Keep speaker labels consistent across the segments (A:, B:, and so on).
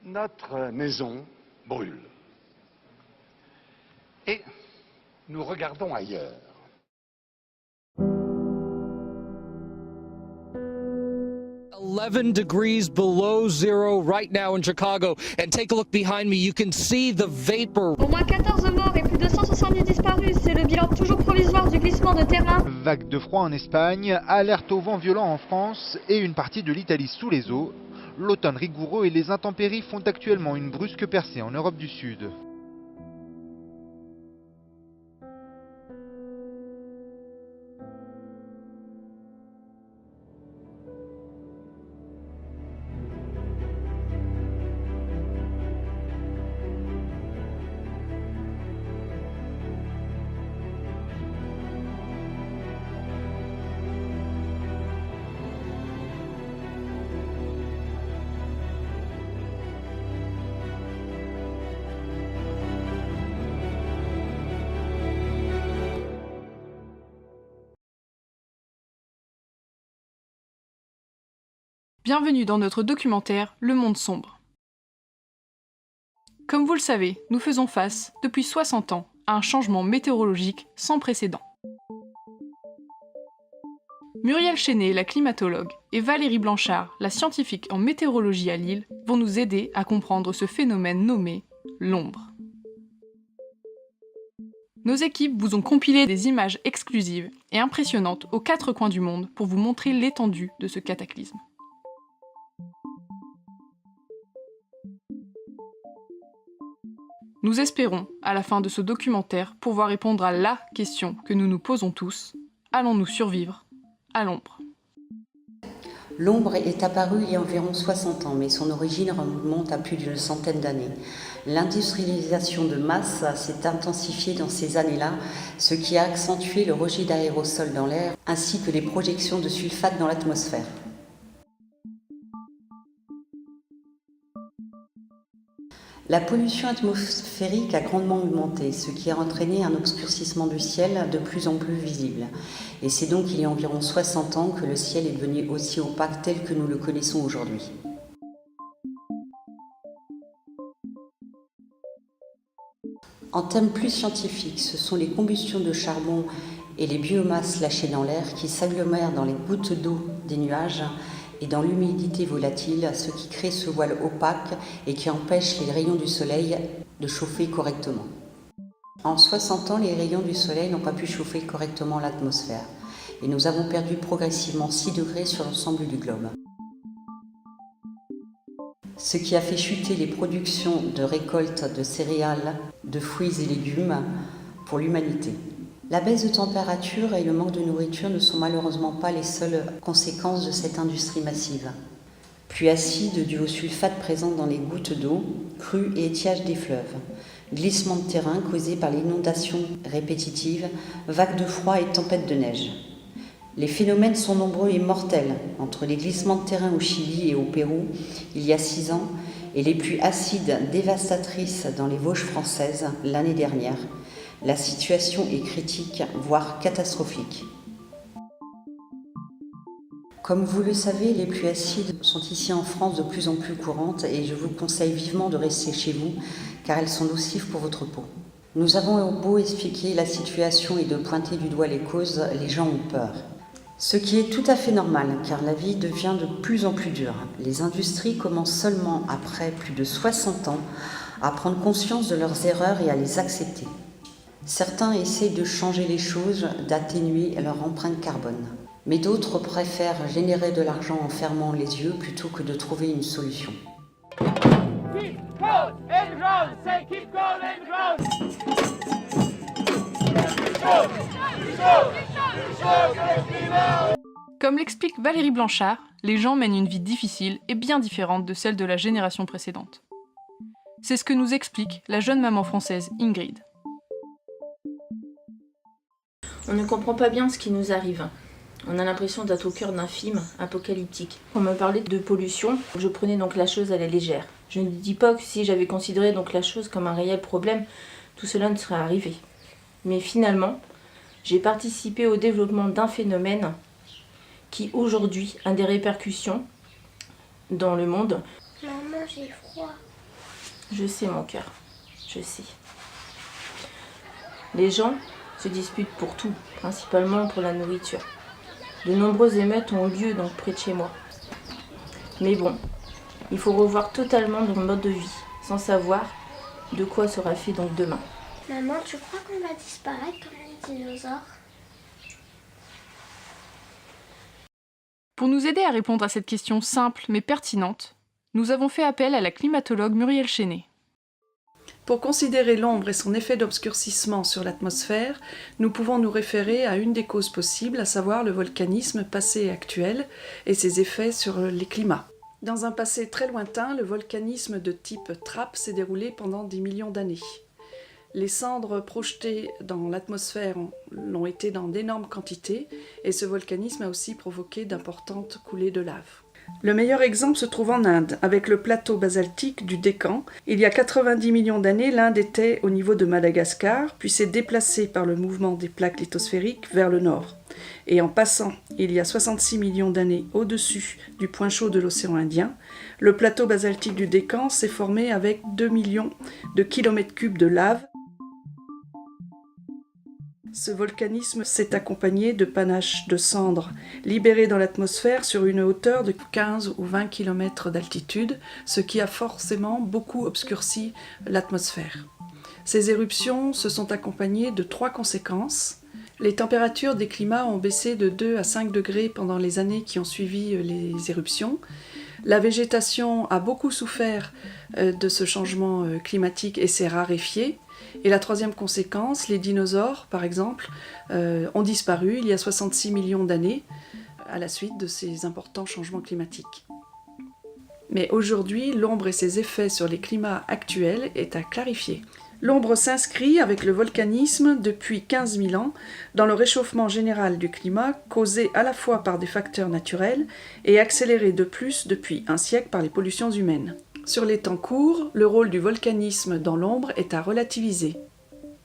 A: Notre maison brûle. Et nous regardons ailleurs.
B: degrees below zero right now in Chicago. And take a look behind me. You can see the vapor.
C: Au moins 14 morts et plus de 170 disparus. C'est le bilan toujours provisoire du glissement de terrain.
D: Vague de froid en Espagne, alerte au vent violent en France et une partie de l'Italie sous les eaux. L'automne rigoureux et les intempéries font actuellement une brusque percée en Europe du Sud.
E: Bienvenue dans notre documentaire Le Monde sombre. Comme vous le savez, nous faisons face, depuis 60 ans, à un changement météorologique sans précédent. Muriel Chénet, la climatologue, et Valérie Blanchard, la scientifique en météorologie à Lille, vont nous aider à comprendre ce phénomène nommé l'ombre. Nos équipes vous ont compilé des images exclusives et impressionnantes aux 4 coins du monde pour vous montrer l'étendue de ce cataclysme. Nous espérons, à la fin de ce documentaire, pouvoir répondre à la question que nous nous posons tous. Allons-nous survivre à l'ombre ?
F: L'ombre est apparue il y a environ 60 ans, mais son origine remonte à plus d'une centaine d'années. L'industrialisation de masse s'est intensifiée dans ces années-là, ce qui a accentué le rejet d'aérosols dans l'air, ainsi que les projections de sulfate dans l'atmosphère. La pollution atmosphérique a grandement augmenté, ce qui a entraîné un obscurcissement du ciel de plus en plus visible. Et c'est donc il y a environ 60 ans que le ciel est devenu aussi opaque tel que nous le connaissons aujourd'hui. En termes plus scientifiques, ce sont les combustions de charbon et les biomasses lâchées dans l'air qui s'agglomèrent dans les gouttes d'eau des nuages et dans l'humidité volatile, ce qui crée ce voile opaque et qui empêche les rayons du soleil de chauffer correctement. En 60 ans, les rayons du soleil n'ont pas pu chauffer correctement l'atmosphère et nous avons perdu progressivement 6 degrés sur l'ensemble du globe. Ce qui a fait chuter les productions de récoltes de céréales, de fruits et légumes pour l'humanité. La baisse de température et le manque de nourriture ne sont malheureusement pas les seules conséquences de cette industrie massive. Pluie acide due au sulfate présent dans les gouttes d'eau, crues et étiage des fleuves, glissement de terrain causé par l'inondation répétitive, vagues de froid et tempêtes de neige. Les phénomènes sont nombreux et mortels, entre les glissements de terrain au Chili et au Pérou il y a 6 ans et les pluies acides dévastatrices dans les Vosges françaises l'année dernière. La situation est critique, voire catastrophique. Comme vous le savez, les pluies acides sont ici en France de plus en plus courantes et je vous conseille vivement de rester chez vous car elles sont nocives pour votre peau. Nous avons beau expliquer la situation et de pointer du doigt les causes, les gens ont peur. Ce qui est tout à fait normal car la vie devient de plus en plus dure. Les industries commencent seulement après plus de 60 ans à prendre conscience de leurs erreurs et à les accepter. Certains essaient de changer les choses, d'atténuer leur empreinte carbone. Mais d'autres préfèrent générer de l'argent en fermant les yeux plutôt que de trouver une solution.
E: Comme l'explique Valérie Blanchard, les gens mènent une vie difficile et bien différente de celle de la génération précédente. C'est ce que nous explique la jeune maman française Ingrid.
G: On ne comprend pas bien ce qui nous arrive. On a l'impression d'être au cœur d'un film apocalyptique. On me parlait de pollution, je prenais donc la chose à la légère. Je ne dis pas que si j'avais considéré donc la chose comme un réel problème, tout cela ne serait arrivé. Mais finalement, j'ai participé au développement d'un phénomène qui aujourd'hui a des répercussions dans le monde.
H: Maman, j'ai froid.
G: Je sais, mon cœur. Je sais. Les gens se disputent pour tout, principalement pour la nourriture. De nombreuses émeutes ont lieu donc près de chez moi. Mais bon, il faut revoir totalement notre mode de vie, sans savoir de quoi sera fait donc demain.
H: Maman, tu crois qu'on va disparaître comme les dinosaures?
E: Pour nous aider à répondre à cette question simple mais pertinente, nous avons fait appel à la climatologue Muriel Chenet.
I: Pour considérer l'ombre et son effet d'obscurcissement sur l'atmosphère, nous pouvons nous référer à une des causes possibles, à savoir le volcanisme passé et actuel et ses effets sur les climats. Dans un passé très lointain, le volcanisme de type trappe s'est déroulé pendant des millions d'années. Les cendres projetées dans l'atmosphère l'ont été dans d'énormes quantités et ce volcanisme a aussi provoqué d'importantes coulées de lave. Le meilleur exemple se trouve en Inde, avec le plateau basaltique du Décan. Il y a 90 millions d'années, l'Inde était au niveau de Madagascar, puis s'est déplacée par le mouvement des plaques lithosphériques vers le nord. Et en passant, il y a 66 millions d'années au-dessus du point chaud de l'océan Indien, le plateau basaltique du Décan s'est formé avec 2 millions de kilomètres cubes de lave. Ce volcanisme s'est accompagné de panaches de cendres libérées dans l'atmosphère sur une hauteur de 15 ou 20 km d'altitude, ce qui a forcément beaucoup obscurci l'atmosphère. Ces éruptions se sont accompagnées de 3 conséquences. Les températures des climats ont baissé de 2 à 5 degrés pendant les années qui ont suivi les éruptions. La végétation a beaucoup souffert de ce changement climatique et s'est raréfiée. Et la troisième conséquence, les dinosaures, par exemple, ont disparu il y a 66 millions d'années à la suite de ces importants changements climatiques. Mais aujourd'hui, l'ombre et ses effets sur les climats actuels est à clarifier. L'ombre s'inscrit avec le volcanisme depuis 15 000 ans dans le réchauffement général du climat causé à la fois par des facteurs naturels et accéléré de plus depuis un siècle par les pollutions humaines. Sur les temps courts, le rôle du volcanisme dans l'ombre est à relativiser.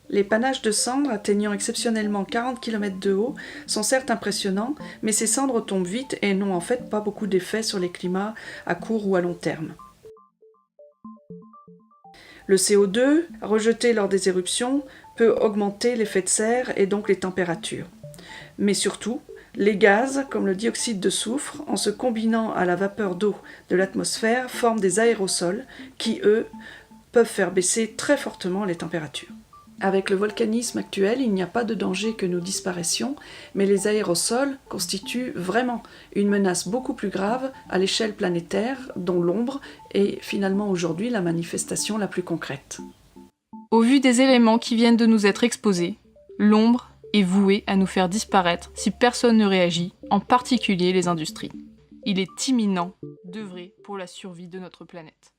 I: Les panaches de cendres atteignant exceptionnellement 40 km de haut sont certes impressionnants, mais ces cendres tombent vite et n'ont en fait pas beaucoup d'effet sur les climats à court ou à long terme. Le CO2, rejeté lors des éruptions, peut augmenter l'effet de serre et donc les températures. Mais surtout, les gaz, comme le dioxyde de soufre, en se combinant à la vapeur d'eau de l'atmosphère, forment des aérosols qui, eux, peuvent faire baisser très fortement les températures. Avec le volcanisme actuel, il n'y a pas de danger que nous disparaissions, mais les aérosols constituent vraiment une menace beaucoup plus grave à l'échelle planétaire, dont l'ombre est finalement aujourd'hui la manifestation la plus concrète.
E: Au vu des éléments qui viennent de nous être exposés, l'ombre est vouée à nous faire disparaître si personne ne réagit, en particulier les industries. Il est imminent d'œuvrer pour la survie de notre planète.